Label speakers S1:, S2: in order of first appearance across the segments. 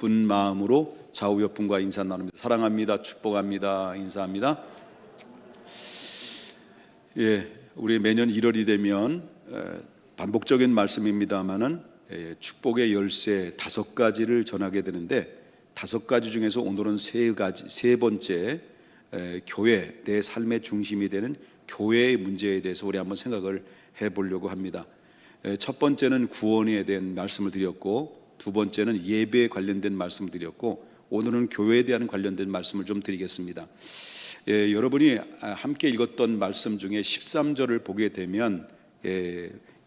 S1: 기쁜 마음으로 좌우 옆분과 인사 나눕니다. 사랑합니다. 축복합니다. 인사합니다. 우리 매년 1월이 되면 반복적인 말씀입니다만은 축복의 열쇠 5가지를 전하게 되는데, 5가지 중에서 오늘은 세 번째, 교회, 내 삶의 중심이 되는 교회의 문제에 대해서 우리 한번 생각을 해보려고 합니다. 첫 번째는 구원에 대한 말씀을 드렸고, 두 번째는 예배에 관련된 말씀을 드렸고, 오늘은 교회에 대한 관련된 말씀을 좀 드리겠습니다. 여러분이 함께 읽었던 말씀 중에 13절을 보게 되면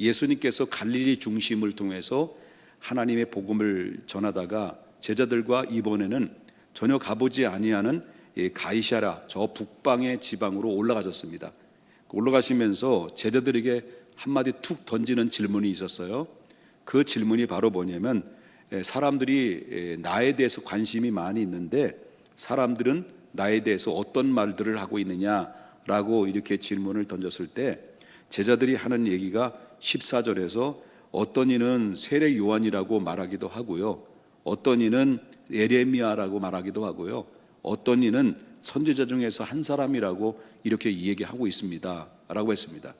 S1: 예수님께서 갈릴리 중심을 통해서 하나님의 복음을 전하다가 제자들과 이번에는 전혀 가보지 아니하는 가이사랴, 저 북방의 지방으로 올라가셨습니다. 올라가시면서 제자들에게 한마디 툭 던지는 질문이 있었어요. 그 질문이 바로 뭐냐면, 사람들이 나에 대해서 관심이 많이 있는데 사람들은 나에 대해서 어떤 말들을 하고 있느냐라고 이렇게 질문을 던졌을 때, 제자들이 하는 얘기가 14절에서 어떤 이는 세례 요한이라고 말하기도 하고요, 어떤 이는 에레미야라고 말하기도 하고요, 어떤 이는 선지자 중에서 한 사람이라고 이렇게 얘기하고 있습니다 라고 했습니다.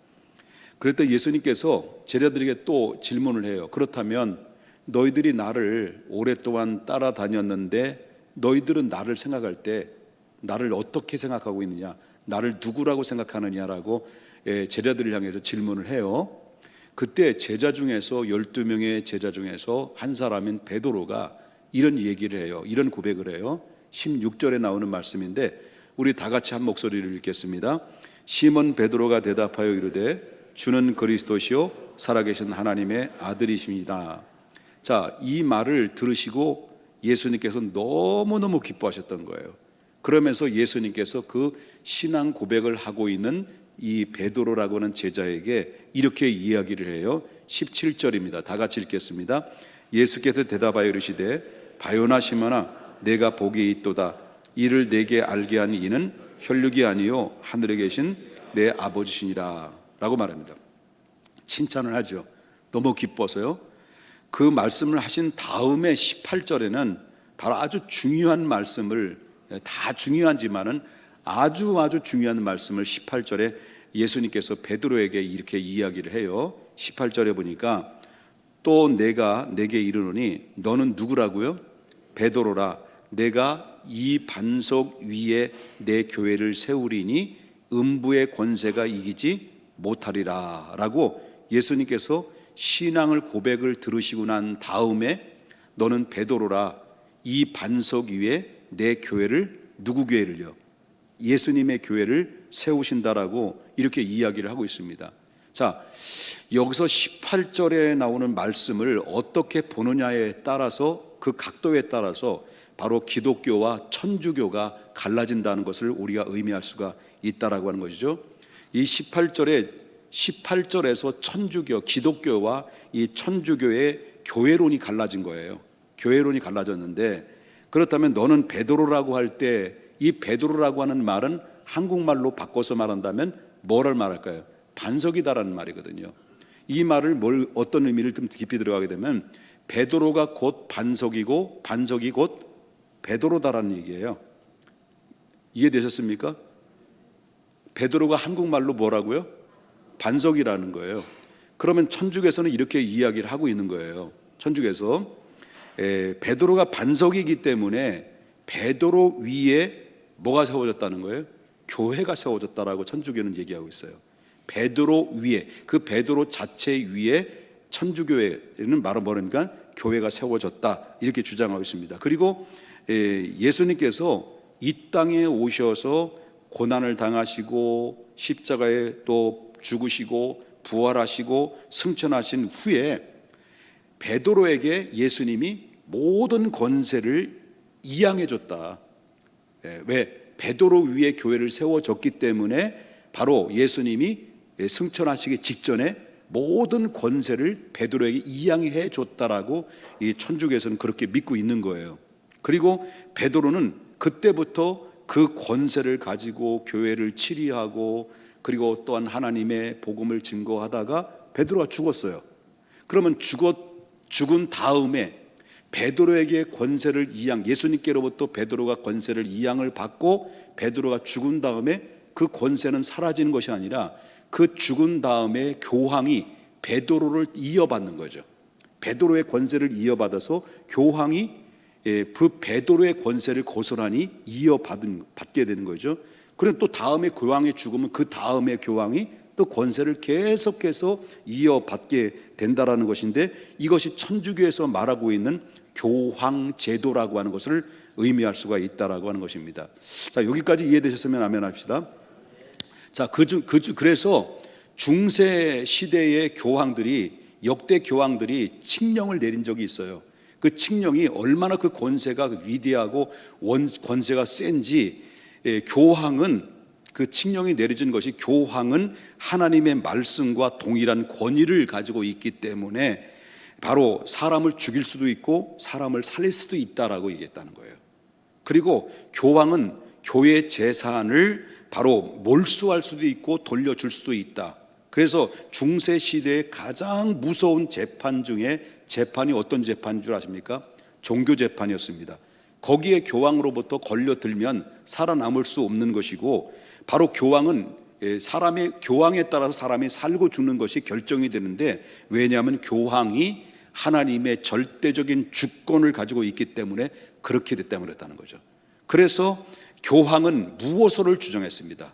S1: 그랬더니 예수님께서 제자들에게 또 질문을 해요. 그렇다면 너희들이 나를 오랫동안 따라다녔는데 너희들은 나를 생각할 때 나를 어떻게 생각하고 있느냐, 나를 누구라고 생각하느냐라고 제자들을 향해서 질문을 해요. 그때 제자 중에서 12명의 제자 중에서 한 사람인 베드로가 이런 얘기를 해요. 이런 고백을 해요. 16절에 나오는 말씀인데 우리 다 같이 한 목소리를 읽겠습니다. 시몬 베드로가 대답하여 이르되 주는 그리스도시요 살아계신 하나님의 아들이십니다. 자, 이 말을 들으시고 예수님께서 너무너무 기뻐하셨던 거예요. 그러면서 예수님께서 그 신앙 고백을 하고 있는 이 베드로라고 하는 제자에게 이렇게 이야기를 해요. 17절입니다. 다 같이 읽겠습니다. 예수께서 대답하여 이르시되 바요나 시몬아 내가 복이 있도다. 이를 내게 알게 한 이는 혈육이 아니요 하늘에 계신 내 아버지시니라 라고 말합니다. 칭찬을 하죠. 너무 기뻐서요. 그 말씀을 하신 다음에 18절에는 바로 아주 중요한 말씀을, 다 중요하지만은 아주 중요한 말씀을 18절에 예수님께서 베드로에게 이렇게 이야기를 해요. 18절에 보니까 또 내가 내게 이르노니 너는 누구라고요? 베드로라. 내가 이 반석 위에 내 교회를 세우리니 음부의 권세가 이기지 못하리라 라고 예수님께서 신앙을 고백을 들으시고 난 다음에 너는 베드로라, 이 반석 위에 내 교회를, 누구 교회를요? 예수님의 교회를 세우신다라고 이렇게 이야기를 하고 있습니다. 자, 여기서 18절에 나오는 말씀을 어떻게 보느냐에 따라서, 그 각도에 따라서 바로 기독교와 천주교가 갈라진다는 것을 우리가 의미할 수가 있다라고 하는 것이죠. 이 18절에서 천주교, 기독교와 이 천주교의 교회론이 갈라진 거예요. 교회론이 갈라졌는데, 그렇다면 너는 베드로라고 할 때 이 베드로라고 하는 말은 한국말로 바꿔서 말한다면 뭐를 말할까요? 반석이다라는 말이거든요. 이 말을 어떤 의미를 좀 깊이 들어가게 되면 베드로가 곧 반석이고 반석이 곧 베드로다라는 얘기예요. 이해되셨습니까? 베드로가 한국말로 뭐라고요? 반석이라는 거예요. 그러면 천주교에서는 이렇게 이야기를 하고 있는 거예요. 천주교에서 베드로가 반석이기 때문에 베드로 위에 뭐가 세워졌다는 거예요? 교회가 세워졌다라고 천주교는 얘기하고 있어요. 베드로 위에, 그 베드로 자체 위에 천주교회는 바로 뭐니까 교회가 세워졌다 이렇게 주장하고 있습니다. 그리고 예수님께서 이 땅에 오셔서 고난을 당하시고 십자가에 또 죽으시고 부활하시고 승천하신 후에 베드로에게 예수님이 모든 권세를 이양해 줬다. 왜? 베드로 위에 교회를 세워졌기 때문에 바로 예수님이 승천하시기 직전에 모든 권세를 베드로에게 이양해 줬다라고 이 천주교에서는 그렇게 믿고 있는 거예요. 그리고 베드로는 그때부터 그 권세를 가지고 교회를 치리하고 그리고 또한 하나님의 복음을 증거하다가 베드로가 죽었어요. 그러면 죽은 다음에 베드로에게 권세를 예수님께로부터 베드로가 권세를 이양을 받고 베드로가 죽은 다음에 그 권세는 사라지는 것이 아니라 그 죽은 다음에 교황이 베드로를 이어받는 거죠. 베드로의 권세를 이어받아서 교황이 그 베드로의 권세를 고스란히 받게 되는 거죠. 그리고 또 다음에 교황이 죽으면 그 다음에 교황이 또 권세를 계속해서 이어받게 된다라는 것인데, 이것이 천주교에서 말하고 있는 교황 제도라고 하는 것을 의미할 수가 있다라고 하는 것입니다. 자, 여기까지 이해되셨으면 아멘 합시다. 자, 그래서 중세 시대의 역대 교황들이 칙령을 내린 적이 있어요. 그 칙령이 얼마나 그 권세가 위대하고 권세가 센지, 교황은 그 칙령이 내려진 것이, 교황은 하나님의 말씀과 동일한 권위를 가지고 있기 때문에 바로 사람을 죽일 수도 있고 사람을 살릴 수도 있다라고 얘기했다는 거예요. 그리고 교황은 교회 재산을 바로 몰수할 수도 있고 돌려줄 수도 있다. 그래서 중세 시대의 가장 무서운 재판 중에 재판이 어떤 재판인 줄 아십니까? 종교 재판이었습니다. 거기에 교황으로부터 걸려들면 살아남을 수 없는 것이고, 바로 교황은 교황에 따라서 사람이 살고 죽는 것이 결정이 되는데, 왜냐하면 교황이 하나님의 절대적인 주권을 가지고 있기 때문에 그렇게 됐다는 거죠. 그래서 교황은 무호소를 주정했습니다.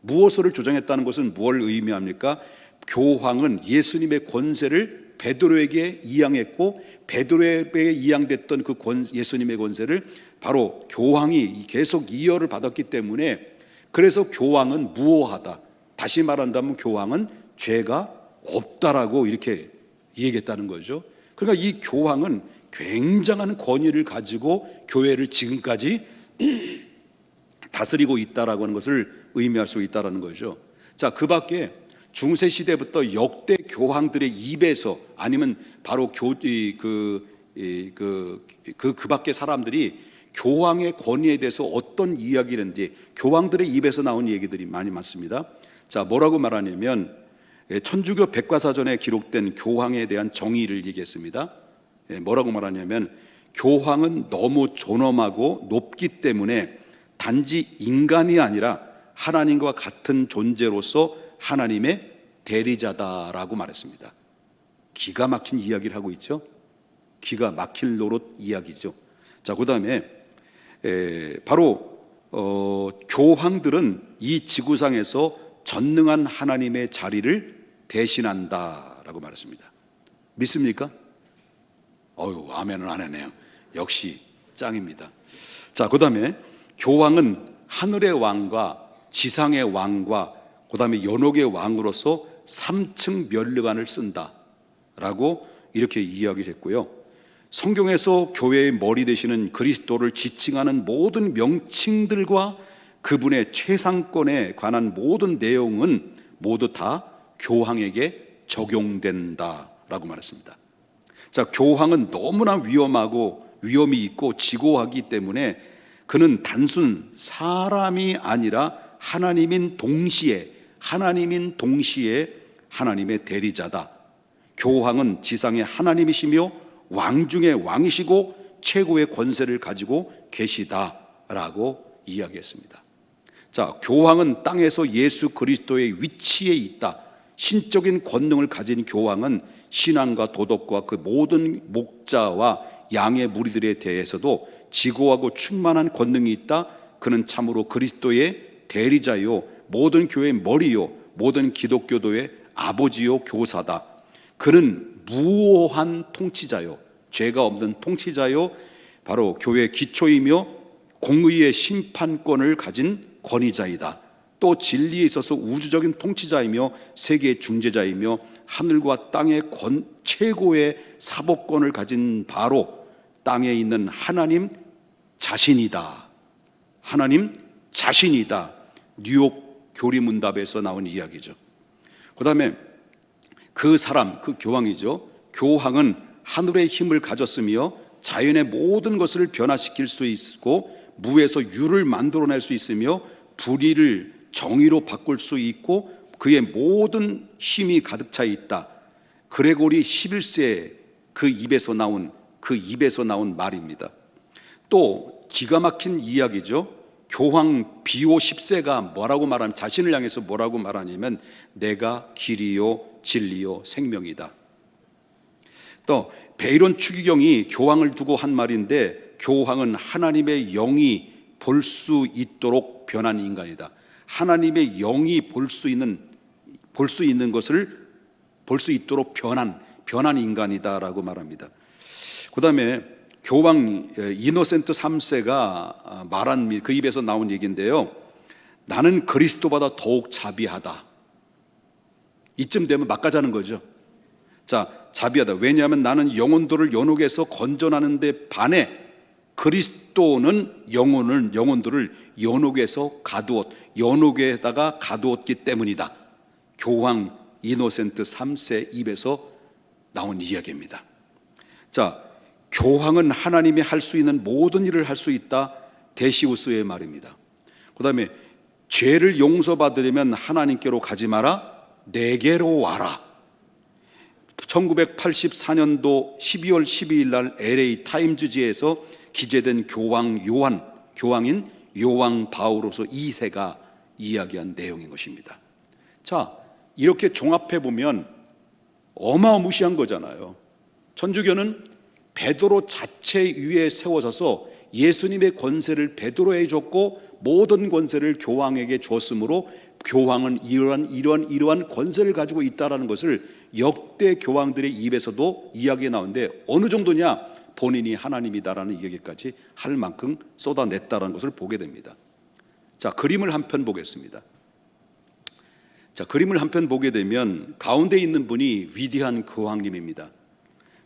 S1: 무호소를 조정했다는 것은 무엇을 의미합니까? 교황은 예수님의 권세를 베드로에게 이양했고, 베드로에게 이양됐던 그 예수님의 권세를 바로 교황이 계속 이어를 받았기 때문에, 그래서 교황은 무호하다. 다시 말한다면 교황은 죄가 없다라고 이렇게 얘기했다는 거죠. 그러니까 이 교황은 굉장한 권위를 가지고 교회를 지금까지 다스리고 있다라고 하는 것을 의미할 수 있다라는 거죠. 자, 그 밖에 중세 시대부터 역대 교황들의 입에서, 아니면 바로 그 밖에 사람들이 교황의 권위에 대해서 어떤 이야기를 했는지, 교황들의 입에서 나온 얘기들이 많이 많습니다. 자, 뭐라고 말하냐면, 천주교 백과사전에 기록된 교황에 대한 정의를 얘기했습니다. 뭐라고 말하냐면, 교황은 너무 존엄하고 높기 때문에 단지 인간이 아니라 하나님과 같은 존재로서 하나님의 대리자다라고 말했습니다. 기가 막힌 이야기를 하고 있죠. 기가 막힐 노릇 이야기죠. 자, 그 다음에 바로 교황들은 이 지구상에서 전능한 하나님의 자리를 대신한다라고 말했습니다. 믿습니까? 아멘을 안 하네요. 역시 짱입니다. 자, 그 다음에 교황은 하늘의 왕과 지상의 왕과 그 다음에 연옥의 왕으로서 3층 면류관을 쓴다라고 이렇게 이야기를 했고요. 성경에서 교회의 머리 되시는 그리스도를 지칭하는 모든 명칭들과 그분의 최상권에 관한 모든 내용은 모두 다 교황에게 적용된다라고 말했습니다. 자, 교황은 너무나 위험이 있고 지고하기 때문에 그는 단순 사람이 아니라 하나님인 동시에 하나님의 대리자다. 교황은 지상의 하나님이시며 왕 중의 왕이시고 최고의 권세를 가지고 계시다라고 이야기했습니다. 자, 교황은 땅에서 예수 그리스도의 위치에 있다. 신적인 권능을 가진 교황은 신앙과 도덕과 그 모든 목자와 양의 무리들에 대해서도 지고하고 충만한 권능이 있다. 그는 참으로 그리스도의 대리자요, 모든 교회의 머리요, 모든 기독교도의 아버지요 교사다. 그는 무오한 통치자요, 죄가 없는 통치자요, 바로 교회의 기초이며 공의의 심판권을 가진 권위자이다. 또 진리에 있어서 우주적인 통치자이며 세계의 중재자이며 하늘과 땅의 최고의 사법권을 가진 바로 땅에 있는 하나님 자신이다. 하나님 자신이다. 뉴욕 교리문답에서 나온 이야기죠. 그 다음에 그 교황이죠. 교황은 하늘의 힘을 가졌으며 자연의 모든 것을 변화시킬 수 있고 무에서 유를 만들어낼 수 있으며 불의를 정의로 바꿀 수 있고 그의 모든 힘이 가득 차 있다. 그레고리 11세 그 입에서 나온 그 입에서 나온 말입니다. 또 기가 막힌 이야기죠. 교황 비오 10세가 뭐라고 말하면, 자신을 향해서 뭐라고 말하냐면 내가 길이요 진리요 생명이다. 또 베이론 추기경이 교황을 두고 한 말인데, 교황은 하나님의 영이 볼 수 있도록 변한 인간이다. 하나님의 영이 볼 수 있는 것을 볼 수 있도록 변한 인간이다라고 말합니다. 그 다음에 교황 이노센트 3세가 말한, 그 입에서 나온 얘기인데요. 나는 그리스도보다 더욱 자비하다. 이쯤 되면 막가자는 거죠. 자, 자비하다. 왜냐하면 나는 영혼들을 연옥에서 건져나는데 반해 그리스도는 영혼들을 연옥에서 연옥에다가 가두었기 때문이다. 교황 이노센트 3세 입에서 나온 이야기입니다. 자, 교황은 하나님이 할 수 있는 모든 일을 할 수 있다. 데시우스의 말입니다. 그 다음에 죄를 용서받으려면 하나님께로 가지 마라, 내게로 와라. 1984년도 12월 12일 날 LA 타임즈지에서 기재된 교황인 요한 바오로서 2세가 이야기한 내용인 것입니다. 자, 이렇게 종합해 보면 어마무시한 거잖아요. 천주교는 베드로 자체 위에 세워져서 예수님의 권세를 베드로에게 줬고 모든 권세를 교황에게 줬으므로 교황은 이러한 권세를 가지고 있다는 것을 역대 교황들의 입에서도 이야기가 나오는데, 어느 정도냐? 본인이 하나님이다라는 얘기까지 할 만큼 쏟아냈다는 것을 보게 됩니다. 자, 그림을 한 편 보겠습니다. 자, 그림을 한 편 보게 되면 가운데 있는 분이 위대한 교황님입니다.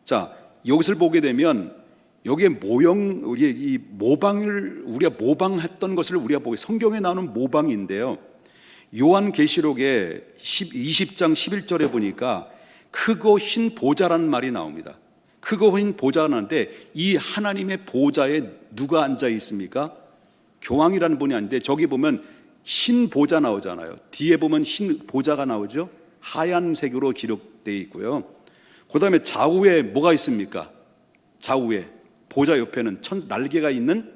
S1: 자, 여기서 보게 되면 여기에 이 모방을 우리가 모방했던 것을 우리가 보게, 성경에 나오는 모방인데요. 요한계시록에 20장 11절에 보니까 크고 흰 보좌라는 말이 나옵니다. 크고 흰 보좌라는데, 이 하나님의 보좌에 누가 앉아 있습니까? 교황이라는 분이 아닌데, 저기 보면 흰 보좌 나오잖아요. 뒤에 보면 흰 보좌가 나오죠. 하얀색으로 기록되어 있고요. 그 다음에 좌우에 뭐가 있습니까? 좌우에 보좌 옆에는 날개가 있는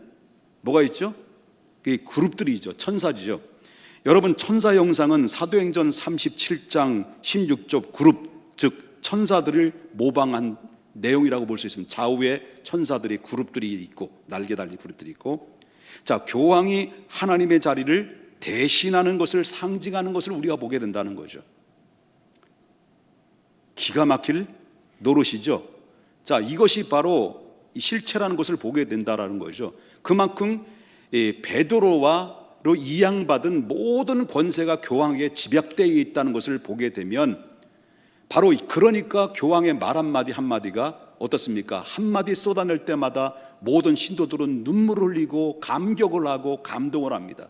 S1: 뭐가 있죠? 그 그룹들이죠. 천사지죠. 여러분, 천사 형상은 사도행전 37장 16절 그룹, 즉 천사들을 모방한 내용이라고 볼 수 있습니다. 좌우에 천사들이 그룹들이 있고, 날개 달린 그룹들이 있고. 자, 교황이 하나님의 자리를 대신하는 것을, 상징하는 것을 우리가 보게 된다는 거죠. 기가 막힐 노릇이죠. 자, 이것이 바로 실체라는 것을 보게 된다는 거죠. 그만큼 베드로로 이양받은 모든 권세가 교황에게 집약되어 있다는 것을 보게 되면, 바로 그러니까 교황의 말 한마디가 어떻습니까? 한마디 쏟아낼 때마다 모든 신도들은 눈물을 흘리고 감격을 하고 감동을 합니다.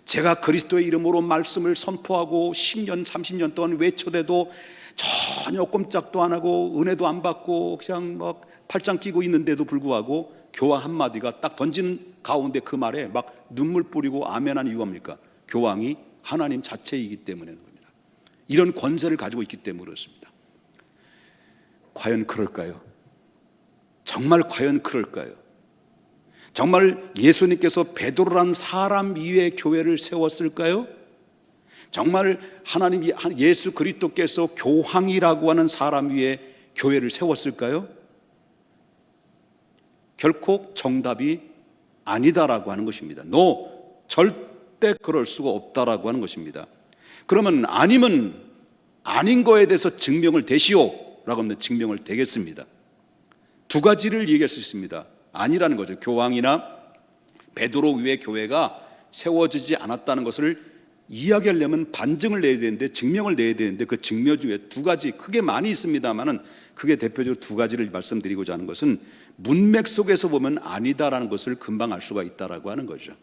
S1: 제가 그리스도의 이름으로 말씀을 선포하고 10년 30년 동안 외쳐대도 전혀 꼼짝도 안 하고 은혜도 안 받고 그냥 막 팔짱 끼고 있는데도 불구하고 교황 한마디가 딱 던지는 가운데 그 말에 막 눈물 뿌리고 아멘한 이유가 뭡니까? 교황이 하나님 자체이기 때문인 겁니다. 이런 권세를 가지고 있기 때문에 그렇습니다. 과연 그럴까요? 정말 과연 그럴까요? 정말 예수님께서 베드로라는 사람 위에 교회를 세웠을까요? 정말 하나님 예수 그리스도께서 교황이라고 하는 사람 위에 교회를 세웠을까요? 결코 정답이 아니다라고 하는 것입니다. 절대 그럴 수가 없다라고 하는 것입니다. 그러면 아니면 아닌 거에 대해서 증명을 대시오라고 하면 증명을 대겠습니다. 두 가지를 얘기할 수 있습니다. 아니라는 거죠. 교황이나 베드로 위에 교회가 세워지지 않았다는 것을 이야기하려면 반증을 내야 되는데, 증명을 내야 되는데, 그 증명 중에 두 가지, 크게 많이 있습니다만은 크게 대표적으로 두 가지를 말씀드리고자 하는 것은, 문맥 속에서 보면 아니다라는 것을 금방 알 수가 있다라고 하는 거죠.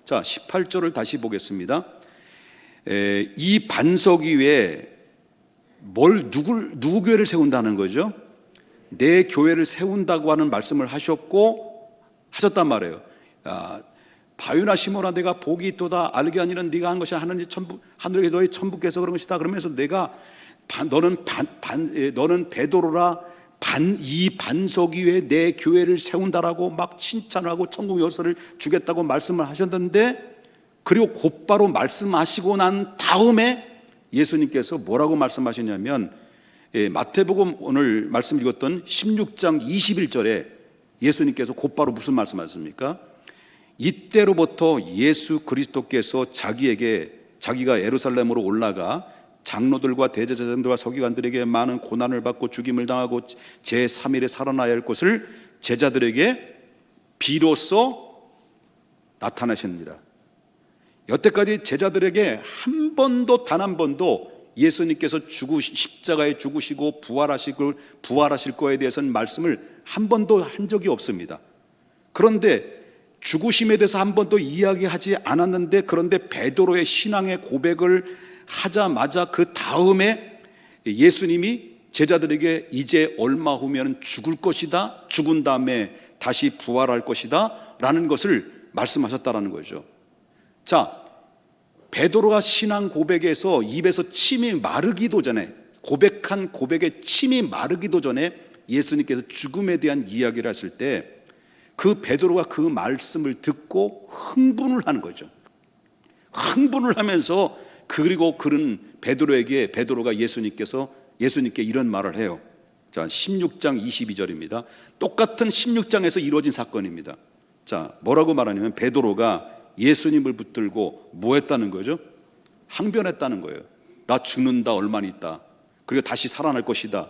S1: 자, 18절을 다시 보겠습니다. 이 반석 위에 누구 교회를 세운다는 거죠? 내 교회를 세운다고 하는 말씀을 하셨단 말이에요. 바유나 시몬아, 내가 복이 있도다. 알게 아니라 네가 한 것이 하늘에 너의 천부께서 그런 것이다. 그러면서 너는 베드로라, 이 반석 위에 내 교회를 세운다라고 막 칭찬하고 천국 열쇠를 주겠다고 말씀을 하셨는데, 그리고 곧바로 말씀하시고 난 다음에 예수님께서 뭐라고 말씀하셨냐면, 마태복음 오늘 말씀 읽었던 16장 21절에 예수님께서 곧바로 무슨 말씀하셨습니까? 이때로부터 예수 그리스도께서 자기가 예루살렘으로 올라가 장로들과 대제사장들과 서기관들에게 많은 고난을 받고 죽임을 당하고 제3일에 살아나야 할 것을 제자들에게 비로소 나타나십니다. 여태까지 제자들에게 단 한 번도 예수님께서 십자가에 죽으시고 부활하실 거에 대해서는 말씀을 한 번도 한 적이 없습니다. 그런데 죽으심에 대해서 한 번도 이야기하지 않았는데, 그런데 베드로의 신앙의 고백을 하자마자 그 다음에 예수님이 제자들에게 이제 얼마 후면 죽을 것이다, 죽은 다음에 다시 부활할 것이다 라는 것을 말씀하셨다라는 거죠. 자, 베드로가 신앙 고백에서 입에서 침이 마르기도 전에, 고백한 고백의 침이 마르기도 전에 예수님께서 죽음에 대한 이야기를 했을 때 그 베드로가 그 말씀을 듣고 흥분을 하는 거죠. 흥분을 하면서, 그리고 그런 베드로가 예수님께 이런 말을 해요. 자, 16장 22절입니다. 똑같은 16장에서 이루어진 사건입니다. 자, 뭐라고 말하냐면, 베드로가 예수님을 붙들고 뭐 했다는 거죠? 항변했다는 거예요. 나 죽는다, 얼마나 있다. 그리고 다시 살아날 것이다.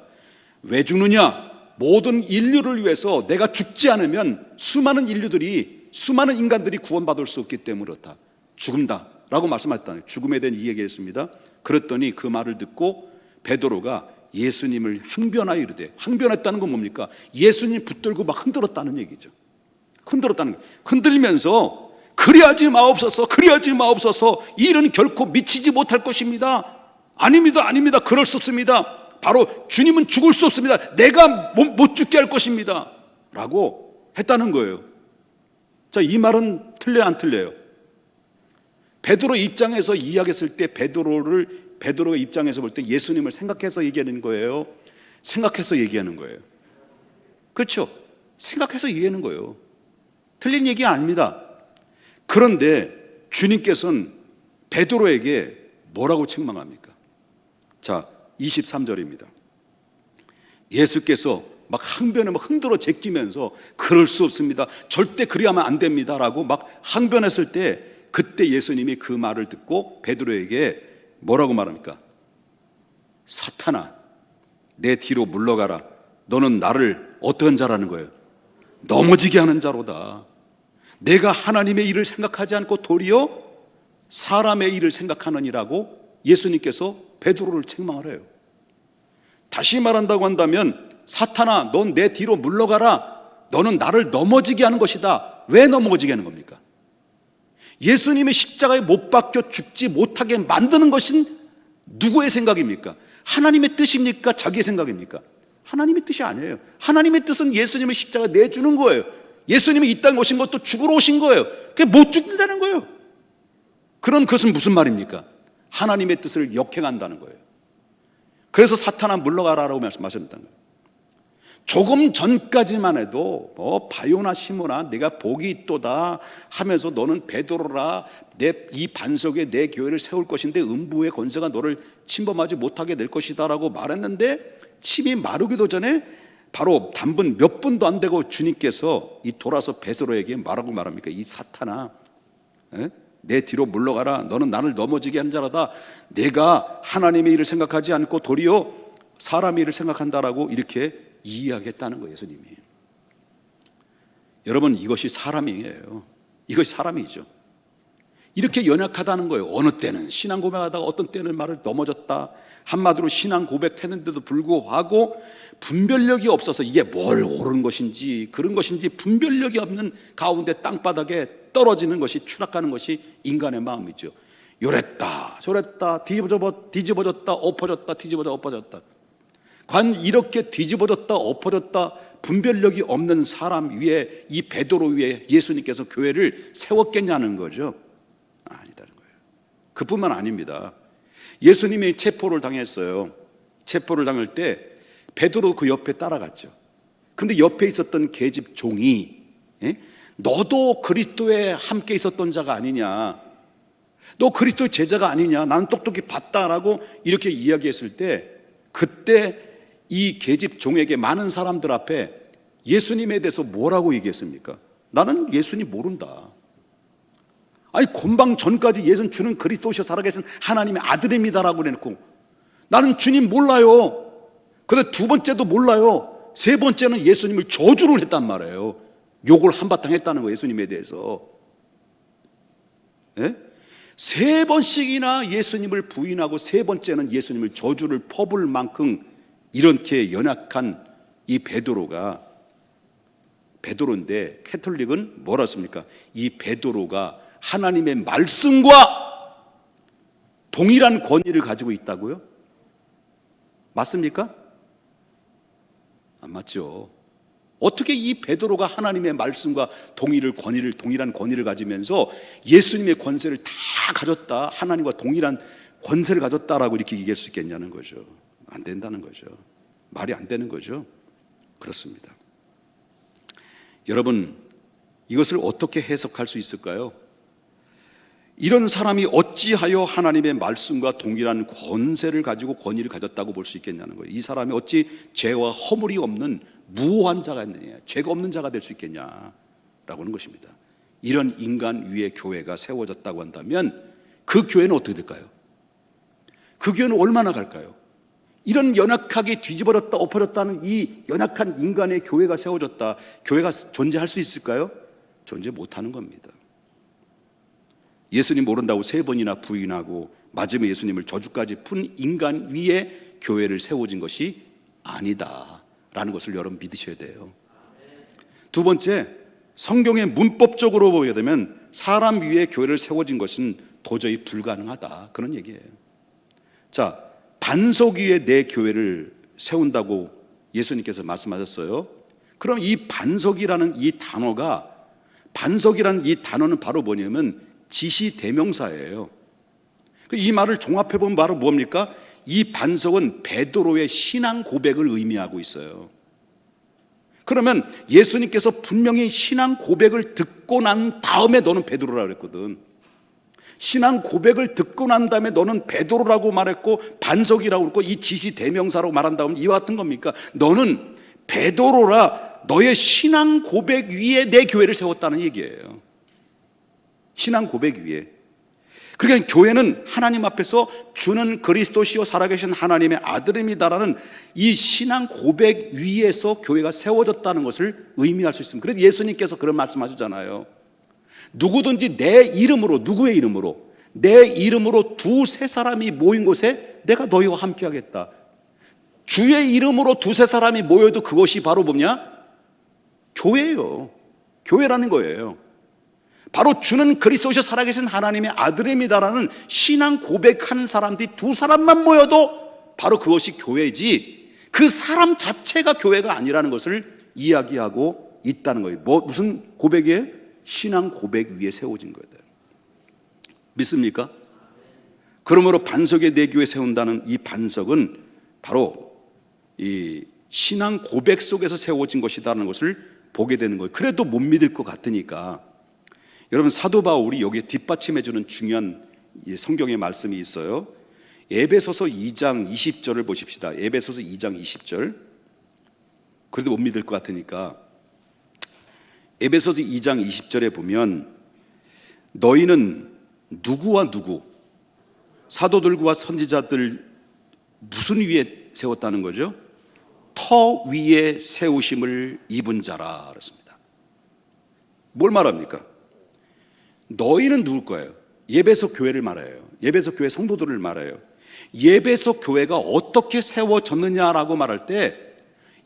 S1: 왜 죽느냐? 모든 인류를 위해서 내가 죽지 않으면 수많은 인간들이 구원받을 수 없기 때문에 그렇다. 죽는다 라고 말씀하셨다는, 죽음에 대한 이야기를 했습니다. 그랬더니 그 말을 듣고 베드로가 예수님을 항변하여 이르되, 항변했다는 건 뭡니까? 예수님 붙들고 막 흔들었다는 얘기죠. 흔들면서 그리하지 마옵소서, 이 일은 결코 미치지 못할 것입니다. 아닙니다, 그럴 수 없습니다. 바로 주님은 죽을 수 없습니다. 내가 못 죽게 할 것입니다 라고 했다는 거예요. 자, 이 말은 틀려요, 안 틀려요? 베드로 입장에서 이야기했을 때, 베드로의 입장에서 볼 때 예수님을 생각해서 얘기하는 거예요? 생각해서 얘기하는 거예요? 그렇죠? 생각해서 얘기하는 거예요. 틀린 얘기 아닙니다. 그런데 주님께서는 베드로에게 뭐라고 책망합니까? 자, 23절입니다. 예수께서 막 항변에 막 흔들어 제끼면서 그럴 수 없습니다, 절대 그리하면 안 됩니다 라고 막 항변했을 때, 그때 예수님이 그 말을 듣고 베드로에게 뭐라고 말합니까? 사탄아, 내 뒤로 물러가라. 너는 나를 어떤 자라는 거예요? 넘어지게 하는 자로다. 내가 하나님의 일을 생각하지 않고 도리어 사람의 일을 생각하느니라고 예수님께서 베드로를 책망을 해요. 다시 말한다고 한다면, 사탄아, 넌 내 뒤로 물러가라. 너는 나를 넘어지게 하는 것이다. 왜 넘어지게 하는 겁니까? 예수님의 십자가에 못 박혀 죽지 못하게 만드는 것은 누구의 생각입니까? 하나님의 뜻입니까? 자기의 생각입니까? 하나님의 뜻이 아니에요. 하나님의 뜻은 예수님의 십자가 내주는 거예요. 예수님이 이 땅에 오신 것도 죽으러 오신 거예요. 그게 못 죽는다는 거예요. 그런 것은 무슨 말입니까? 하나님의 뜻을 역행한다는 거예요. 그래서 사탄아 물러가라라고 말씀하셨다는 거예요. 조금 전까지만 해도 바요나 시모나 내가 복이 있도다 하면서, 너는 베드로라, 이 반석에 내 교회를 세울 것인데 음부의 권세가 너를 침범하지 못하게 될 것이다 라고 말했는데, 침이 마르기도 전에 바로 단분 몇 분도 안 되고 주님께서 돌아서 베드로에게 뭐라고 말합니까? 이 사탄아, 내 뒤로 물러가라. 너는 나를 넘어지게 한 자라다. 내가 하나님의 일을 생각하지 않고 도리어 사람의 일을 생각한다라고 이렇게 이야기했다는 거예요, 예수님이. 여러분, 이것이 사람이에요. 이것이 사람이죠. 이렇게 연약하다는 거예요. 어느 때는 신앙 고백하다가 어떤 때는 말을 넘어졌다. 한마디로 신앙 고백했는데도 불구하고 분별력이 없어서 이게 뭘 옳은 것인지 그런 것인지 분별력이 없는 가운데 땅바닥에 떨어지는 것이, 추락하는 것이 인간의 마음이죠. 요랬다 저랬다, 뒤집어졌다 엎어졌다, 뒤집어졌다 엎어졌다. 관 이렇게 뒤집어졌다 엎어졌다 분별력이 없는 사람 위에, 이 베드로 위에 예수님께서 교회를 세웠겠냐는 거죠. 아니다는 거예요. 그뿐만 아닙니다. 예수님이 체포를 당했어요. 체포를 당할 때 베드로 그 옆에 따라갔죠. 그런데 옆에 있었던 계집 종이 너도 그리스도에 함께 있었던 자가 아니냐, 너 그리스도의 제자가 아니냐, 나는 똑똑히 봤다라고 이렇게 이야기했을 때, 그때 이 계집 종에게 많은 사람들 앞에 예수님에 대해서 뭐라고 얘기했습니까? 나는 예수님 모른다. 아니 곤방 전까지 예수는 주는 그리스도시여 살아계신 하나님의 아들입니다라고 그래놓고 나는 주님 몰라요. 근데 두 번째도 몰라요. 세 번째는 예수님을 저주를 했단 말이에요. 욕을 한바탕 했다는 거예요, 예수님에 대해서. 예? 세 번씩이나 예수님을 부인하고 세 번째는 예수님을 저주를 퍼부을 만큼 이렇게 연약한 이 베드로인데 캐톨릭은 뭐라 했습니까? 이 베드로가 하나님의 말씀과 동일한 권위를 가지고 있다고요? 맞습니까? 안 맞죠. 어떻게 이 베드로가 하나님의 말씀과 동일한 권위를 가지면서 예수님의 권세를 다 가졌다, 하나님과 동일한 권세를 가졌다라고 이렇게 얘기할 수 있겠냐는 거죠. 안 된다는 거죠. 말이 안 되는 거죠. 그렇습니다. 여러분, 이것을 어떻게 해석할 수 있을까요? 이런 사람이 어찌하여 하나님의 말씀과 동일한 권세를 가지고 권위를 가졌다고 볼 수 있겠냐는 거예요. 이 사람이 어찌 죄와 허물이 없는 무오한 자가 있느냐, 죄가 없는 자가 될 수 있겠냐라고 하는 것입니다. 이런 인간 위에 교회가 세워졌다고 한다면 그 교회는 어떻게 될까요? 그 교회는 얼마나 갈까요? 이런 연약하게 뒤집어졌다 엎어졌다는 이 연약한 인간의 교회가 세워졌다, 교회가 존재할 수 있을까요? 존재 못하는 겁니다. 예수님 모른다고 세 번이나 부인하고 마지막에 예수님을 저주까지 푼 인간 위에 교회를 세워진 것이 아니다라는 것을 여러분 믿으셔야 돼요. 두 번째, 성경의 문법적으로 보게 되면 사람 위에 교회를 세워진 것은 도저히 불가능하다, 그런 얘기예요. 자, 반석 위에 내 교회를 세운다고 예수님께서 말씀하셨어요. 그럼 이 반석이라는 이 단어는 바로 뭐냐면 지시대명사예요. 이 말을 종합해보면 바로 뭡니까? 이 반석은 베드로의 신앙 고백을 의미하고 있어요. 그러면 예수님께서 분명히 신앙 고백을 듣고 난 다음에 너는 베드로라고 그랬거든. 신앙 고백을 듣고 난 다음에 너는 베드로라고 말했고 반석이라고 그랬고 이 지시대명사라고 말한 다음 이와 같은 겁니까? 너는 베드로라, 너의 신앙 고백 위에 내 교회를 세웠다는 얘기예요. 신앙 고백 위에. 그러니까 교회는 하나님 앞에서 주는 그리스도시요 살아계신 하나님의 아들입니다라는 이 신앙 고백 위에서 교회가 세워졌다는 것을 의미할 수 있습니다. 그래서 예수님께서 그런 말씀하셨잖아요. 누구든지 내 이름으로, 누구의 이름으로? 내 이름으로 두세 사람이 모인 곳에 내가 너희와 함께 하겠다. 주의 이름으로 두세 사람이 모여도 그것이 바로 뭐냐? 교회예요. 교회라는 거예요. 바로 주는 그리스도시요 살아계신 하나님의 아들입니다라는 신앙 고백한 사람들이 두 사람만 모여도 바로 그것이 교회지, 그 사람 자체가 교회가 아니라는 것을 이야기하고 있다는 거예요. 무슨 고백이에요? 신앙 고백 위에 세워진 거예요. 믿습니까? 그러므로 반석에 내 교회 세운다는 이 반석은 바로 이 신앙 고백 속에서 세워진 것이라는 것을 보게 되는 거예요. 그래도 못 믿을 것 같으니까 여러분, 사도 바울이 여기에 뒷받침해주는 중요한 성경의 말씀이 있어요. 에베소서 2장 20절을 보십시다. 에베소서 2장 20절. 그래도 못 믿을 것 같으니까 에베소서 2장 20절에 보면 너희는 누구와 누구, 사도들과 선지자들 무슨 위에 세웠다는 거죠? 터 위에 세우심을 입은 자라 그랬습니다. 뭘 말합니까? 너희는 누굴 거예요? 예배소 교회를 말해요. 예배소 교회 성도들을 말해요. 예배소 교회가 어떻게 세워졌느냐라고 말할 때,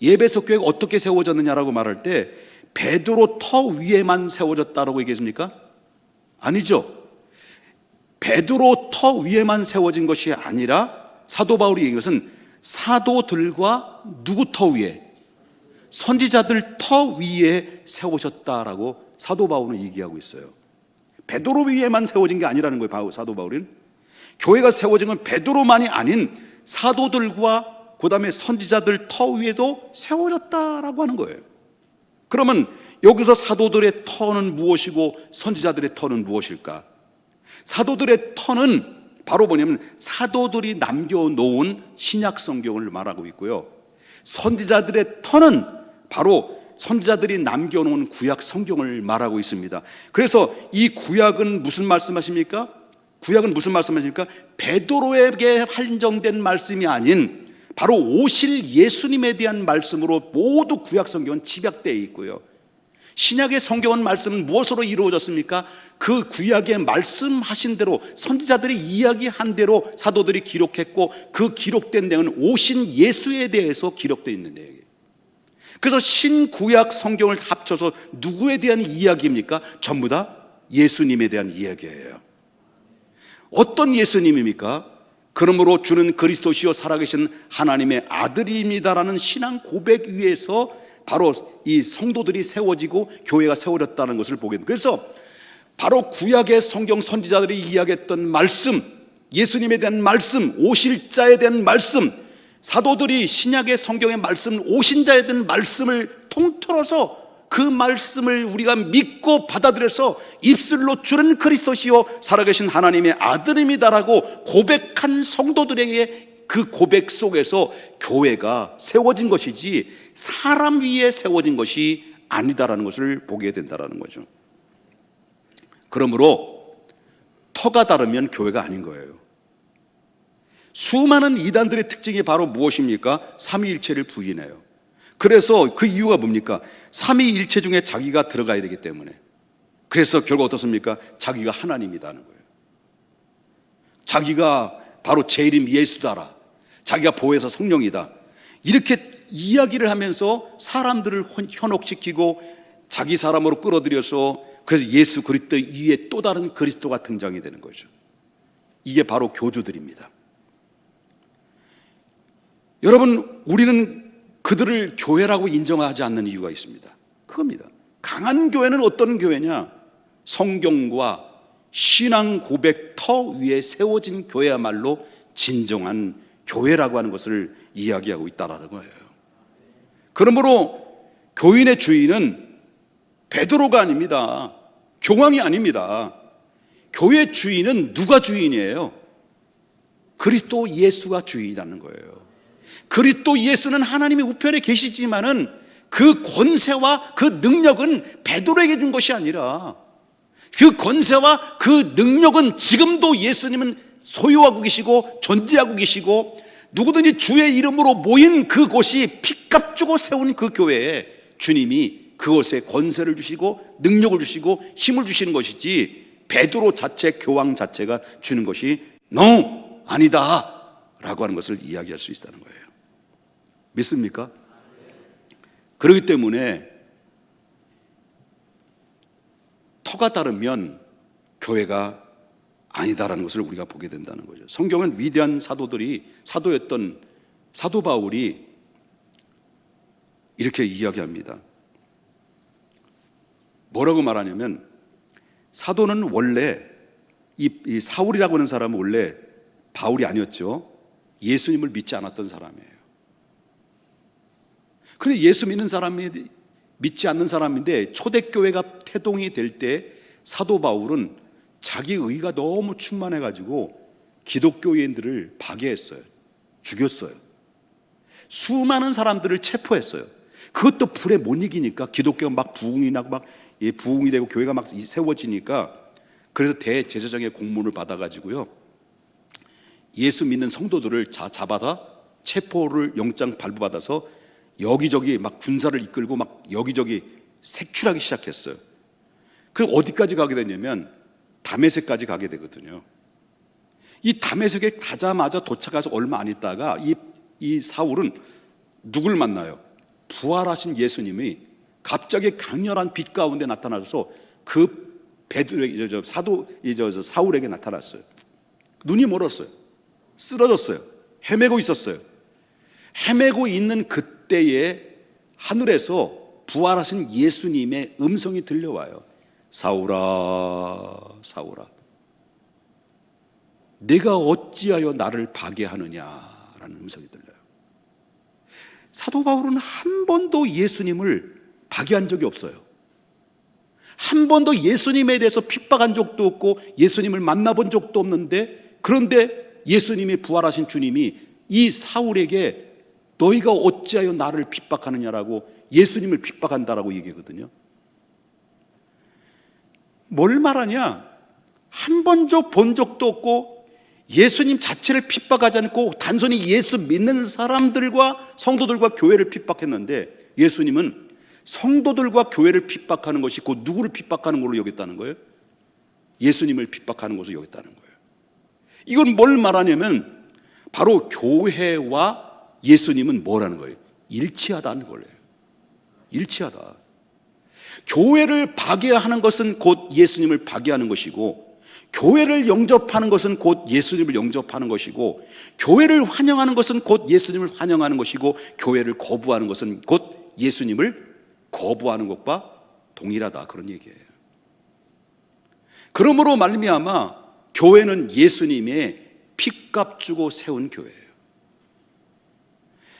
S1: 예배소 교회가 어떻게 세워졌느냐라고 말할 때 베드로 터 위에만 세워졌다라고 얘기했습니까? 아니죠. 베드로 터 위에만 세워진 것이 아니라 사도 바울이 얘기한 것은 사도들과 누구 터 위에? 선지자들 터 위에 세우셨다라고 사도 바울은 얘기하고 있어요. 베드로 위에만 세워진 게 아니라는 거예요. 사도 바울은 교회가 세워진 건 베드로만이 아닌 사도들과 그 다음에 선지자들 터 위에도 세워졌다라고 하는 거예요. 그러면 여기서 사도들의 터는 무엇이고 선지자들의 터는 무엇일까? 사도들의 터는 바로 뭐냐면 사도들이 남겨놓은 신약 성경을 말하고 있고요, 선지자들의 터는 바로 선지자들이 남겨놓은 구약 성경을 말하고 있습니다. 그래서 이 구약은 무슨 말씀하십니까? 구약은 무슨 말씀하십니까? 베드로에게 한정된 말씀이 아닌 바로 오실 예수님에 대한 말씀으로 모두 구약 성경은 집약되어 있고요, 신약의 성경은 말씀은 무엇으로 이루어졌습니까? 그 구약의 말씀하신 대로 선지자들이 이야기한 대로 사도들이 기록했고, 그 기록된 내용은 오신 예수에 대해서 기록되어 있는 내용이에요. 그래서 신구약 성경을 합쳐서 누구에 대한 이야기입니까? 전부 다 예수님에 대한 이야기예요. 어떤 예수님입니까? 그러므로 주는 그리스도시요 살아계신 하나님의 아들입니다라는 신앙 고백 위에서 바로 이 성도들이 세워지고 교회가 세워졌다는 것을 보게 됩니다. 그래서 바로 구약의 성경 선지자들이 이야기했던 말씀, 예수님에 대한 말씀, 오실 자에 대한 말씀, 사도들이 신약의 성경의 말씀, 오신 자에 대한 말씀을 통틀어서 그 말씀을 우리가 믿고 받아들여서 입술로 주는 그리스도시요 살아계신 하나님의 아들입니다라고 고백한 성도들에게 그 고백 속에서 교회가 세워진 것이지 사람 위에 세워진 것이 아니다라는 것을 보게 된다라는 거죠. 그러므로 터가 다르면 교회가 아닌 거예요. 수많은 이단들의 특징이 바로 무엇입니까? 삼위일체를 부인해요. 그래서 그 이유가 뭡니까? 삼위일체 중에 자기가 들어가야 되기 때문에. 그래서 결국 어떻습니까? 자기가 하나님이다는 거예요. 자기가 바로 제 이름 예수다라, 자기가 보혜사 성령이다, 이렇게 이야기를 하면서 사람들을 현혹시키고 자기 사람으로 끌어들여서 그래서 예수 그리스도 위에 또 다른 그리스도가 등장이 되는 거죠. 이게 바로 교주들입니다. 여러분, 우리는 그들을 교회라고 인정하지 않는 이유가 있습니다. 그겁니다. 강한 교회는 어떤 교회냐? 성경과 신앙 고백 터 위에 세워진 교회야말로 진정한 교회라고 하는 것을 이야기하고 있다라는 거예요. 그러므로 교인의 주인은 베드로가 아닙니다. 교황이 아닙니다. 교회 주인은 누가 주인이에요? 그리스도 예수가 주인이라는 거예요. 그리스도 예수는 하나님의 우편에 계시지만은 그 권세와 그 능력은 베드로에게 준 것이 아니라 그 권세와 그 능력은 지금도 예수님은 소유하고 계시고 존재하고 계시고, 누구든지 주의 이름으로 모인 그곳이 피값 주고 세운 그 교회에 주님이 그것에 권세를 주시고 능력을 주시고 힘을 주시는 것이지 베드로 자체, 교황 자체가 주는 것이 no, 아니다 라고 하는 것을 이야기할 수 있다는 거예요. 믿습니까? 그렇기 때문에 터가 다르면 교회가 아니다라는 것을 우리가 보게 된다는 거죠. 성경은 위대한 사도들이, 사도였던 사도 바울이 이렇게 이야기합니다. 뭐라고 말하냐면, 사도는 원래 이 사울이라고 하는 사람은 원래 바울이 아니었죠. 예수님을 믿지 않았던 사람이에요. 그런데 예수 믿는 사람이 믿지 않는 사람인데 초대교회가 태동이 될 때 사도 바울은 자기 의가 너무 충만해가지고 기독교인들을 파괴했어요. 죽였어요. 수많은 사람들을 체포했어요. 그것도 불에 못 이기니까 기독교가 막 부흥이 나고 막 부흥이 되고 교회가 막 세워지니까, 그래서 대제사장의 공문을 받아가지고요, 예수 믿는 성도들을 잡아서 체포를 영장 발부받아서 여기저기 막 군사를 이끌고 막 여기저기 색출하기 시작했어요. 그 어디까지 가게 되냐면 다메섹까지 가게 되거든요. 이 다메섹에 가자마자 도착해서 얼마 안 있다가 이 사울은 누굴 만나요? 부활하신 예수님이 갑자기 강렬한 빛 가운데 나타나서 그 베드로에게, 사울에게 나타났어요. 눈이 멀었어요. 쓰러졌어요. 헤매고 있었어요. 헤매고 있는 그때에 하늘에서 부활하신 예수님의 음성이 들려와요. 사울아, 사울아, 내가 어찌하여 나를 파괴하느냐라는 음성이 들려요. 사도 바울은 한 번도 예수님을 박해한 적이 없어요. 한 번도 예수님에 대해서 핍박한 적도 없고 예수님을 만나본 적도 없는데, 그런데 예수님이 부활하신 주님이 이 사울에게 너희가 어찌하여 나를 핍박하느냐라고 예수님을 핍박한다라고 얘기하거든요. 뭘 말하냐? 한 번도 본 적도 없고 예수님 자체를 핍박하지 않고 단순히 예수 믿는 사람들과 성도들과 교회를 핍박했는데, 예수님은 성도들과 교회를 핍박하는 것이 곧 누구를 핍박하는 걸로 여겼다는 거예요? 예수님을 핍박하는 것으로 여겼다는 거예요. 이건 뭘 말하냐면 바로 교회와 예수님은 뭐라는 거예요? 일치하다는 거예요. 일치하다. 교회를 박해하는 것은 곧 예수님을 박해하는 것이고, 교회를 영접하는 것은 곧 예수님을 영접하는 것이고, 교회를 환영하는 것은 곧 예수님을 환영하는 것이고, 교회를 거부하는 것은 곧 예수님을 거부하는 것과 동일하다, 그런 얘기예요. 그러므로 말미암아 교회는 예수님의 피값 주고 세운 교회예요.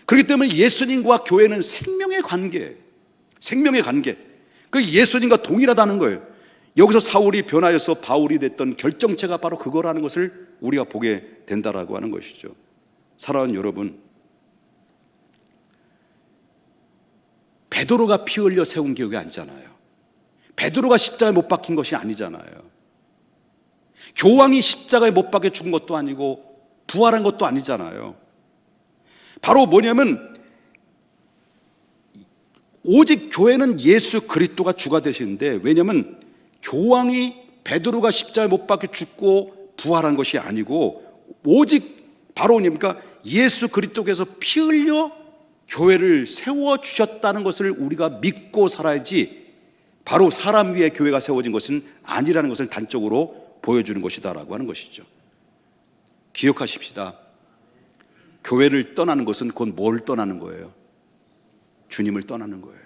S1: 그렇기 때문에 예수님과 교회는 생명의 관계예요. 생명의 관계. 그 예수님과 동일하다는 거예요. 여기서 사울이 변하여서 바울이 됐던 결정체가 바로 그거라는 것을 우리가 보게 된다라고 하는 것이죠. 사랑하는 여러분, 베드로가 피 흘려 세운 교회가 아니잖아요. 베드로가 십자가에 못 박힌 것이 아니잖아요. 교황이 십자가에 못 박혀 죽은 것도 아니고 부활한 것도 아니잖아요. 바로 뭐냐면 오직 교회는 예수 그리스도가 주가 되시는데, 왜냐하면 교황이 베드로가 십자가에 못 박혀 죽고 부활한 것이 아니고 오직 바로 뭡니까? 예수 그리스도께서 피 흘려 교회를 세워주셨다는 것을 우리가 믿고 살아야지, 바로 사람 위에 교회가 세워진 것은 아니라는 것을 단적으로 보여주는 것이다라고 하는 것이죠. 기억하십시다. 교회를 떠나는 것은 곧 뭘 떠나는 거예요? 주님을 떠나는 거예요.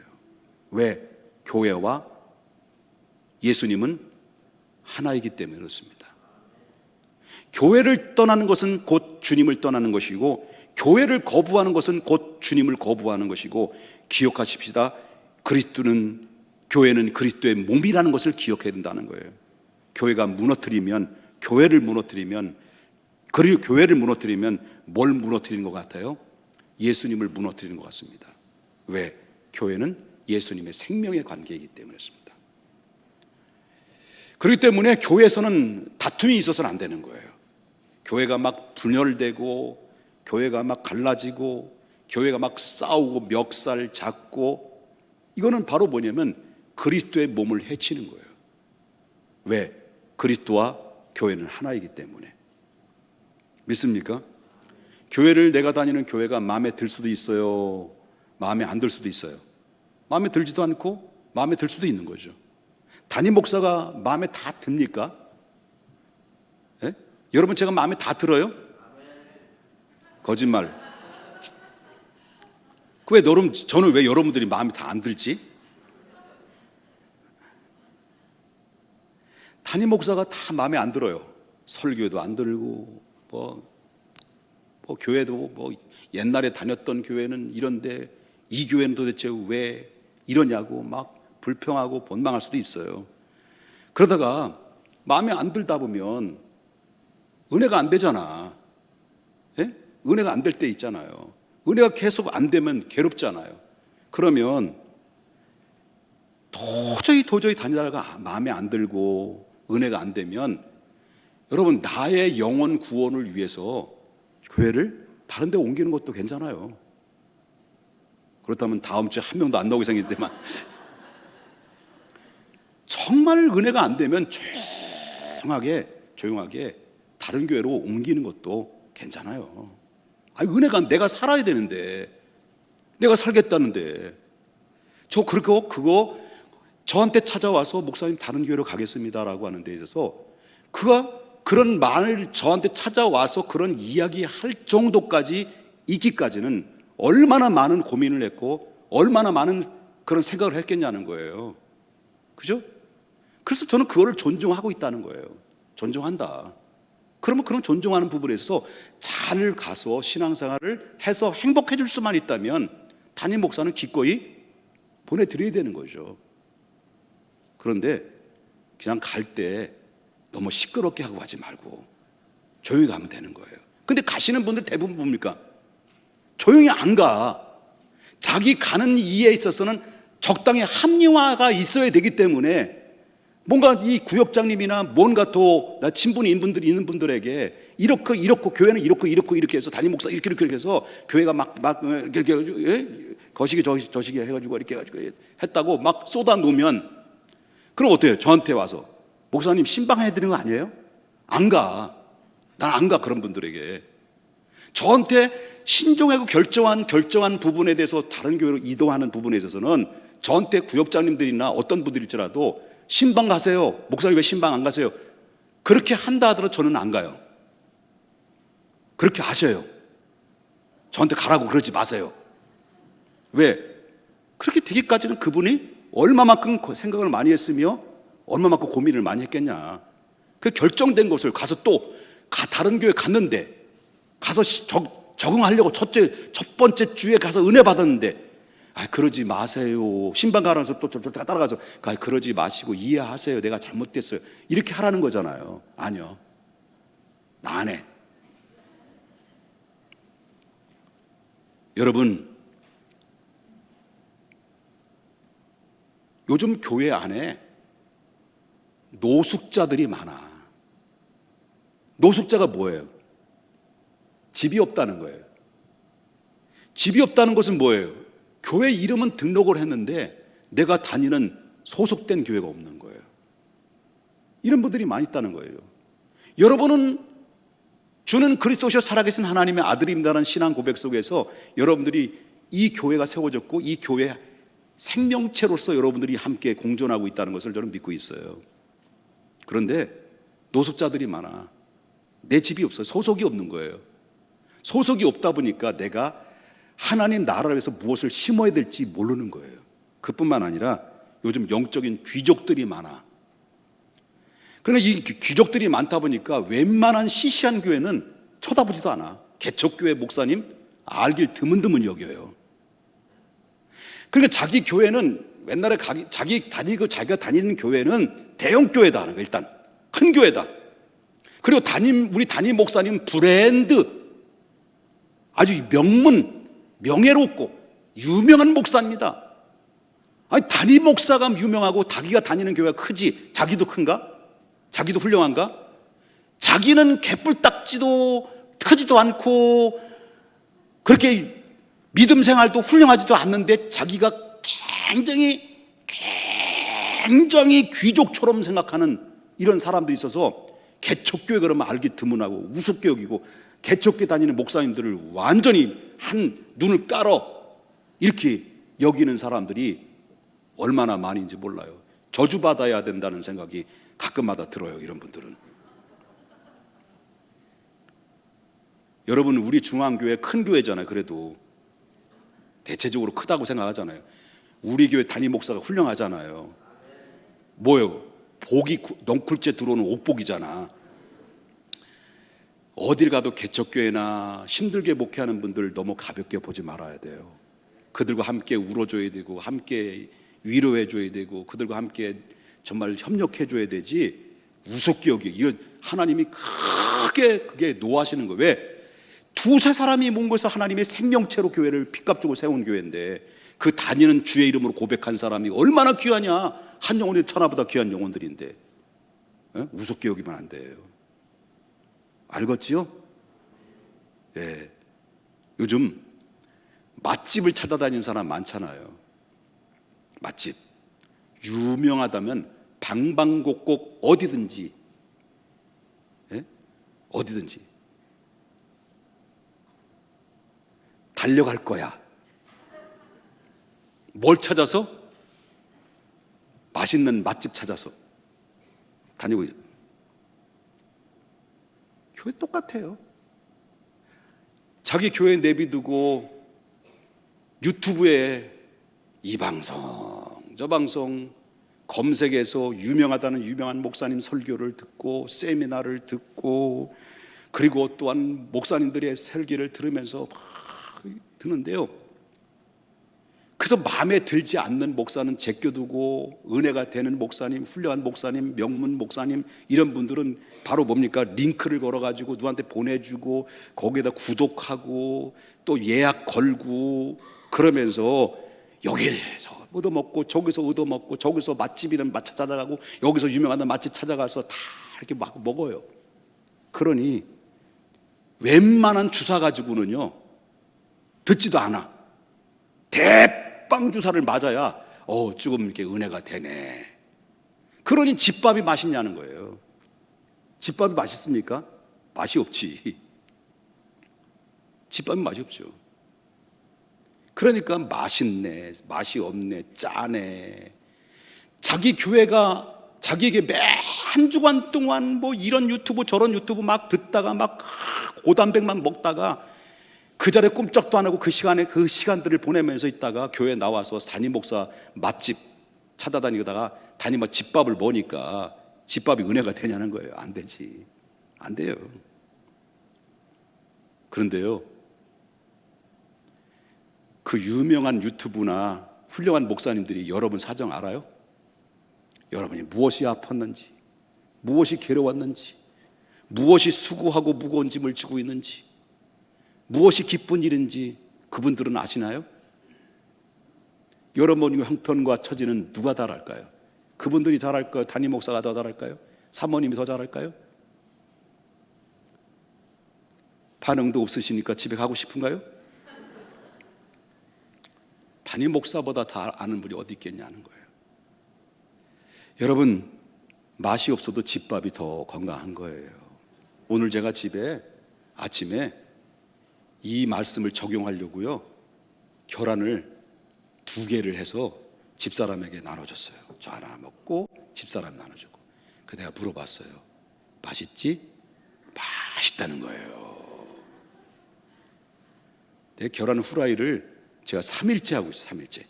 S1: 왜? 교회와 예수님은 하나이기 때문에 그렇습니다. 교회를 떠나는 것은 곧 주님을 떠나는 것이고, 교회를 거부하는 것은 곧 주님을 거부하는 것이고, 기억하십시다. 교회는 그리스도의 몸이라는 것을 기억해야 된다는 거예요. 교회가 무너뜨리면, 그리고 교회를 무너뜨리면 뭘 무너뜨리는 것 같아요? 예수님을 무너뜨리는 것 같습니다. 왜? 교회는 예수님의 생명의 관계이기 때문이었습니다. 그렇기 때문에 교회에서는 다툼이 있어서는 안 되는 거예요. 교회가 막 분열되고, 교회가 막 갈라지고, 교회가 막 싸우고 멱살 잡고, 이거는 바로 뭐냐면 그리스도의 몸을 해치는 거예요. 왜? 그리스도와 교회는 하나이기 때문에. 믿습니까? 교회를, 내가 다니는 교회가 마음에 들 수도 있어요, 마음에 안 들 수도 있어요. 마음에 들지도 않고 마음에 들 수도 있는 거죠. 담임 목사가 마음에 다 듭니까? 예? 여러분, 제가 마음에 다 들어요? 거짓말. 저는 왜 여러분들이 마음에 다 안 들지? 담임 목사가 다 마음에 안 들어요. 설교도 안 들고, 교회도 옛날에 다녔던 교회는 이런데 이 교회는 도대체 왜 이러냐고 막 불평하고 본망할 수도 있어요. 그러다가 마음에 안 들다 보면 은혜가 안 되잖아. 예? 은혜가 안 될 때 있잖아요. 은혜가 계속 안 되면 괴롭잖아요. 그러면 도저히 다니다가 마음에 안 들고 은혜가 안 되면, 여러분, 나의 영혼 구원을 위해서 교회를 다른 데 옮기는 것도 괜찮아요. 그렇다면 다음 주에 한 명도 안 나오게 생겼지만, 정말 은혜가 안 되면 조용하게 다른 교회로 옮기는 것도 괜찮아요. 은혜가, 내가 살아야 되는데, 내가 살겠다는데, 그거 저한테 찾아와서 목사님 다른 교회로 가겠습니다라고 하는 데 있어서, 그가 그런 말을 저한테 찾아와서 그런 이야기 할 정도까지 있기까지는 얼마나 많은 고민을 했고 얼마나 많은 그런 생각을 했겠냐는 거예요. 그죠? 그래서 저는 그거를 존중하고 있다는 거예요. 존중한다. 그러면 그런 존중하는 부분에 있어서 잘 가서 신앙생활을 해서 행복해질 수만 있다면 담임 목사는 기꺼이 보내드려야 되는 거죠. 그런데 그냥 갈 때 너무 시끄럽게 하고 가지 말고 조용히 가면 되는 거예요. 근데 가시는 분들 대부분 뭡니까? 조용히 안 가. 자기 가는 이에 있어서는 적당히 합리화가 있어야 되기 때문에 뭔가 이 구역장님이나 뭔가 또 나 친분이 있는 분들에게 이렇고 교회는 이렇게 해서 담임 목사 이렇게 해서 교회가 막 이렇게 거시기 저시기 해가지고 이렇게 해가지고 했다고 막 쏟아 놓으면 그럼 어때요? 저한테 와서 목사님 신방해야 되는 거 아니에요? 안 가. 난 안 가. 그런 분들에게 저한테 신중하고 결정한 부분에 대해서 다른 교회로 이동하는 부분에 있어서는 저한테 구역장님들이나 어떤 분들일지라도 신방 가세요. 목사님 왜 신방 안 가세요? 그렇게 한다 하더라도 저는 안 가요. 그렇게 하셔요. 저한테 가라고 그러지 마세요. 왜? 그렇게 되기까지는 그분이 얼마만큼 생각을 많이 했으며 얼마만큼 고민을 많이 했겠냐. 그 결정된 것을 가서 또 다른 교회 갔는데 가서 적응하려고 첫 번째 주에 가서 은혜 받았는데 그러지 마세요. 신방 가라면서 또 따라가서 그러지 마시고 이해하세요. 내가 잘못됐어요. 이렇게 하라는 거잖아요. 아니요. 나 안 해. 여러분, 요즘 교회 안에 노숙자들이 많아. 노숙자가 뭐예요? 집이 없다는 거예요. 집이 없다는 것은 뭐예요? 교회 이름은 등록을 했는데 내가 다니는 소속된 교회가 없는 거예요. 이런 분들이 많이 있다는 거예요. 여러분은 주는 그리스도시여 살아계신 하나님의 아들입니다라는 신앙 고백 속에서 여러분들이 이 교회가 세워졌고 이 교회 생명체로서 여러분들이 함께 공존하고 있다는 것을 저는 믿고 있어요. 그런데 노숙자들이 많아. 내 집이 없어요. 소속이 없는 거예요. 소속이 없다 보니까 내가 하나님 나라를 위해서 무엇을 심어야 될지 모르는 거예요. 그뿐만 아니라 요즘 영적인 귀족들이 많아. 그러나 이 귀족들이 많다 보니까 웬만한 시시한 교회는 쳐다보지도 않아. 개척교회 목사님 알길 드문드문 여겨요. 그러니까 자기 교회는 옛날에 자기가 다니는 교회는 대형 교회다 하는 거. 일단 큰 교회다. 그리고 우리 담임 목사님 브랜드, 아주 명예롭고 유명한 목사입니다. 아니 담임 목사가 유명하고 자기가 다니는 교회가 크지 자기도 큰가? 자기도 훌륭한가? 자기는 개뿔딱지도 크지도 않고 그렇게 믿음 생활도 훌륭하지도 않는데 자기가 굉장히 귀족처럼 생각하는 이런 사람들이 있어서 개척교회 그러면 알기 드문하고 우습게 여기고 개척교회 다니는 목사님들을 완전히 한 눈을 깔어 이렇게 여기는 사람들이 얼마나 많은지 몰라요. 저주받아야 된다는 생각이 가끔마다 들어요. 이런 분들은. 여러분 우리 중앙교회 큰 교회잖아요. 그래도 대체적으로 크다고 생각하잖아요. 우리 교회 담임 목사가 훌륭하잖아요. 뭐예요? 복이 넝쿨째 들어오는 옥복이잖아. 어딜 가도 개척교회나 힘들게 목회하는 분들 너무 가볍게 보지 말아야 돼요. 그들과 함께 울어줘야 되고 함께 위로해줘야 되고 그들과 함께 정말 협력해줘야 되지 우습게 여기 이런 하나님이 크게 그게 노하시는 거예요. 왜? 두세 사람이 모은 것에서 하나님의 생명체로 교회를 핏값 주고 세운 교회인데 그 다니는 주의 이름으로 고백한 사람이 얼마나 귀하냐. 한 영혼이 천하보다 귀한 영혼들인데 우습게 여기면 안 돼요. 알겠지요? 예. 요즘 맛집을 찾아다니는 사람 많잖아요. 맛집 유명하다면 방방곡곡 어디든지 어디든지 달려갈 거야. 뭘 찾아서? 맛있는 맛집 찾아서 다니고 있어요. 교회 똑같아요. 자기 교회 내비두고 유튜브에 이 방송 저 방송 검색해서 유명하다는 유명한 목사님 설교를 듣고 세미나를 듣고 그리고 또한 목사님들의 설교를 들으면서 막 드는데요. 그래서 마음에 들지 않는 목사는 제껴두고, 은혜가 되는 목사님, 훌륭한 목사님, 명문 목사님, 이런 분들은 바로 뭡니까? 링크를 걸어가지고 누구한테 보내주고, 거기에다 구독하고 또 예약 걸고, 그러면서 여기서 얻어먹고 저기서 얻어먹고, 저기서 맛집이란 맛집 찾아가고, 여기서 유명한 맛집 찾아가서 다 이렇게 막 먹어요. 그러니 웬만한 주사 가지고는요 듣지도 않아. 대빵 주사를 맞아야 조금 이렇게 은혜가 되네. 그러니 집밥이 맛있냐는 거예요. 집밥이 맛있습니까? 맛이 없지. 집밥이 맛이 없죠. 그러니까 맛있네, 맛이 없네, 짜네. 자기 교회가 자기에게 매 한 주간 동안 뭐 이런 유튜브 저런 유튜브 막 듣다가 막 고단백만 먹다가 그 자리에 꼼짝도 안 하고 그 시간들을 보내면서 있다가 교회 나와서 담임 목사 맛집 찾아다니다가 담임 목사 집밥을 먹으니까 집밥이 은혜가 되냐는 거예요. 안 되지. 안 돼요. 그런데요, 그 유명한 유튜브나 훌륭한 목사님들이 여러분 사정 알아요? 여러분이 무엇이 아팠는지, 무엇이 괴로웠는지, 무엇이 수고하고 무거운 짐을 지고 있는지, 무엇이 기쁜 일인지 그분들은 아시나요? 여러분 형편과 처지는 누가 잘 알까요? 그분들이 잘 알까요? 담임 목사가 더 잘 알까요? 사모님이 더 잘 알까요? 반응도 없으시니까 집에 가고 싶은가요? 담임 목사보다 다 아는 분이 어디 있겠냐는 거예요. 여러분, 맛이 없어도 집밥이 더 건강한 거예요. 오늘 제가 집에 아침에 이 말씀을 적용하려고요, 계란을 2개를 해서 집사람에게 나눠줬어요. 저 하나 먹고 집사람 나눠주고. 그래서 내가 물어봤어요. 맛있지? 맛있다는 거예요. 내 계란 후라이를 제가 3일째 하고 있어요. 3일째.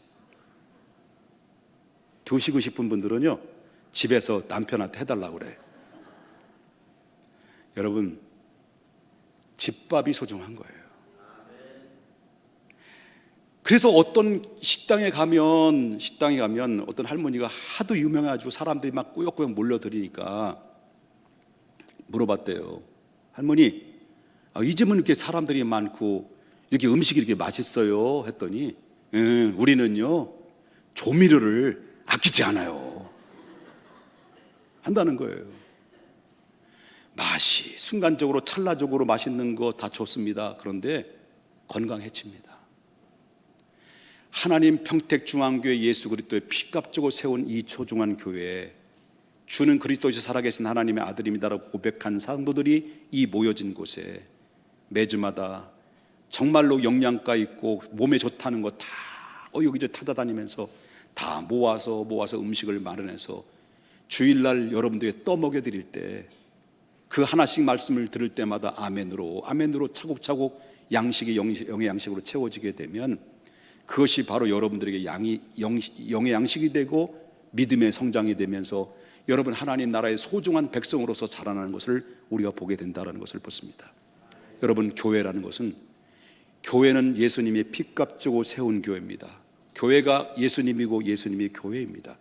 S1: 드시고 싶은 분들은요, 집에서 남편한테 해달라고 그래요. 여러분, 집밥이 소중한 거예요. 그래서 어떤 식당에 가면 어떤 할머니가 하도 유명해가지고 사람들이 막 꾸역꾸역 몰려들으니까 물어봤대요. 할머니, 이 집은 이렇게 사람들이 많고 이렇게 음식이 이렇게 맛있어요? 했더니 우리는요 조미료를 아끼지 않아요 한다는 거예요. 맛이 순간적으로 찰나적으로 맛있는 거 다 좋습니다. 그런데 건강 해칩니다. 하나님 평택중앙교회 예수 그리스도의 피값주고 세운 이 소중한 교회에 주는 그리스도에서 살아계신 하나님의 아들입니다라고 고백한 사도들이 이 모여진 곳에 매주마다 정말로 영양가 있고 몸에 좋다는 거 다 여기저기 찾아다니면서 다 모아서 음식을 마련해서 주일날 여러분들에게 떠먹여 드릴 때 그 하나씩 말씀을 들을 때마다 아멘으로 차곡차곡 양식이 영의 양식으로 채워지게 되면 그것이 바로 여러분들에게 영의 양식이 되고 믿음의 성장이 되면서 여러분 하나님 나라의 소중한 백성으로서 자라나는 것을 우리가 보게 된다는 것을 보습니다. 여러분, 교회는 예수님이 피값 주고 세운 교회입니다. 교회가 예수님이고 예수님이 교회입니다.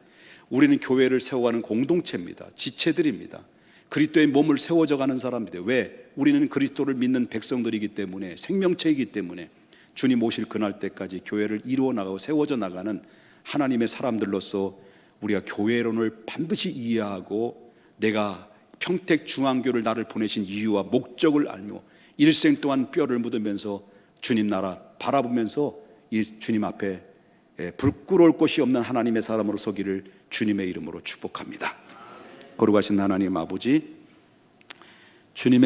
S1: 우리는 교회를 세워가는 공동체입니다. 지체들입니다. 그리스도의 몸을 세워져가는 사람입니다. 왜? 우리는 그리스도를 믿는 백성들이기 때문에, 생명체이기 때문에 주님 오실 그날 때까지 교회를 이루어 나가고 세워져 나가는 하나님의 사람들로서 우리가 교회론을 반드시 이해하고 내가 평택중앙교를 나를 보내신 이유와 목적을 알며 일생 동안 뼈를 묻으면서 주님 나라 바라보면서 이 주님 앞에 부끄러울 것이 없는 하나님의 사람으로 서기를 주님의 이름으로 축복합니다. 거룩하신 하나님 아버지, 주님의